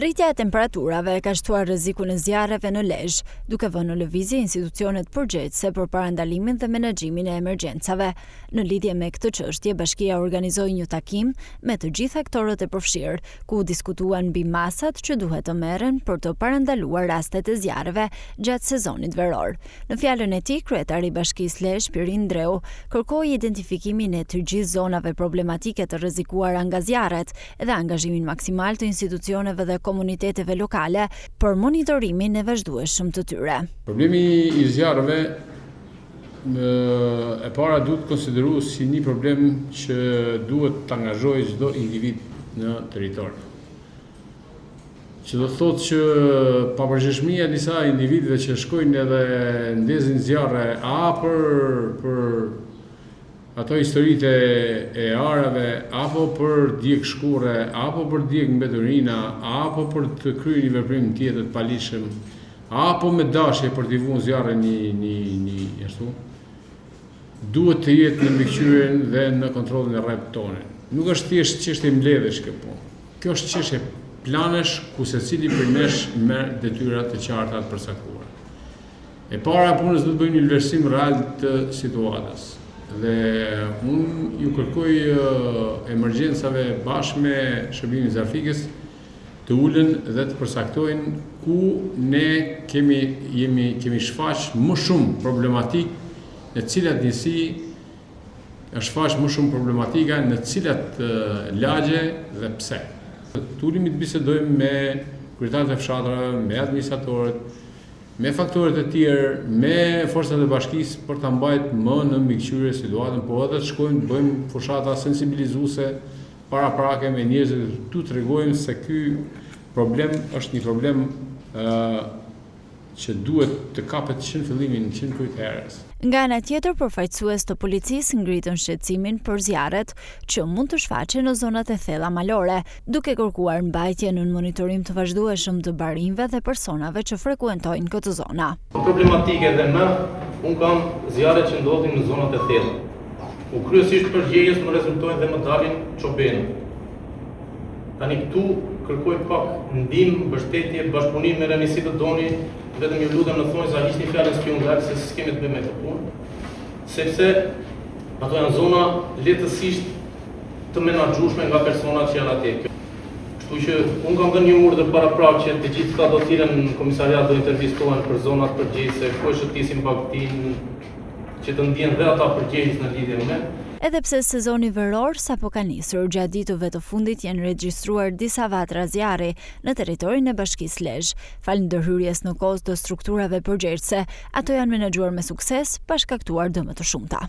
Rritja e temperaturave ka shtuar rrezikun e zjarreve në Lezhë, duke vënë në lëvizje institucionet përgjegjëse për parandalimin dhe menaxhimin e emergjencave. Në lidhje me këtë çështje, bashkia organizoi një takim me të gjithë aktorët e përfshirë, ku diskutuan mbi masat që duhet të merren për të parandaluar rastet e zjarreve gjatë sezonit veror. Në fjalën e tij, kryetari i Bashkisë Lezhë, Pirin Ndreu, kërkoi identifikimin e të gjithë zonave problematike të rrezikuara nga zjarret dhe angazhimin maksimal të institucioneve dhe komuniteteve lokale për monitorimin e vazhdueshëm të tyre. Problemi i zjarreve e para duhet konsideruar si një problem që duhet të angazhojë çdo individ në territor. Që do thotë që pavarësishtmia e disa individëve që shkojnë edhe ndezin zjarre për ato historitë e arave, apo për djeg shkure, apo për djeg mbeturina, apo për të kryer një veprim tjetër të paligjshëm, apo me dashje për t'i vënë zjarrin një ashtu, duhet të jetë në mbikëqyrjen dhe në kontrollin e rrethit tonë. Nuk është thjesht çështje mbledhësh kjo punë. Kjo është çështje planesh ku secili prej nesh merr detyra të qarta të përcaktuara. E para punës do të bëjmë një vlerësim real të situatës. Dhe unë ju kërkoj emergjencave bashkë me shërbimin zjarfikës të ulen dhe të përsaktojnë ku ne kemi shfaq më shumë problematik, në cilat njësi është shfaq më shumë problematika, në cilat lagje dhe pse. Të ulemi të bisedojmë me kryetarët e fshatrave, me administratorët, me faktorët e tjerë, me forcat e bashkisë për ta mbajtur më në mbikëqyrje situatën, po edhe të shkojmë të bëjmë fushata sensibilizuese paraprake me njerëzit, tu tregojmë se ky problem është një problem që duhet të kapet që në fillimin, që në kryetarës. Nga ana tjetër, përfaqësues të policisë ngritën shqetësimin për zjarret që mund të shfaqen në zonat e thella malore, duke kërkuar mbajtjen në monitorim të vazhdueshëm të barinjve dhe personave që frekuentojnë këtë zona. Problematike dhe unë kam zjarre që ndodhin në zonat e thella. U kryesisht përgjegjës më rezultojnë dhe më dalin çobenë. Tani këtu kërkoj pak ndihmë, mbështetje, bashkëpunim me rënisi të doni, vetëm ju lutem në thonjë sa hiqni fjalën spionjak se s'kemi të bëjmë me këtë punë, sepse ato janë zona lehtësisht të menaxhueshme nga personat që janë atje. Kështu që unë kam dhënë një urdhër paraprak që të gjithë do thirren në komisariat do intervistohen për zonat përgjegjëse, ku shëtisin bagtin që të ndihen dhe ata përgjegjës në lidhje me. Edhe pse sezoni veror sapo ka nisur, gjatë ditëve të fundit janë regjistruar disa vatra zjarri në territorin e Bashkisë Lezhë. Falë ndërhyrjes në kohë të strukturave përgjegjëse, ato janë menaxhuar me sukses pa shkaktuar dëme të shumta.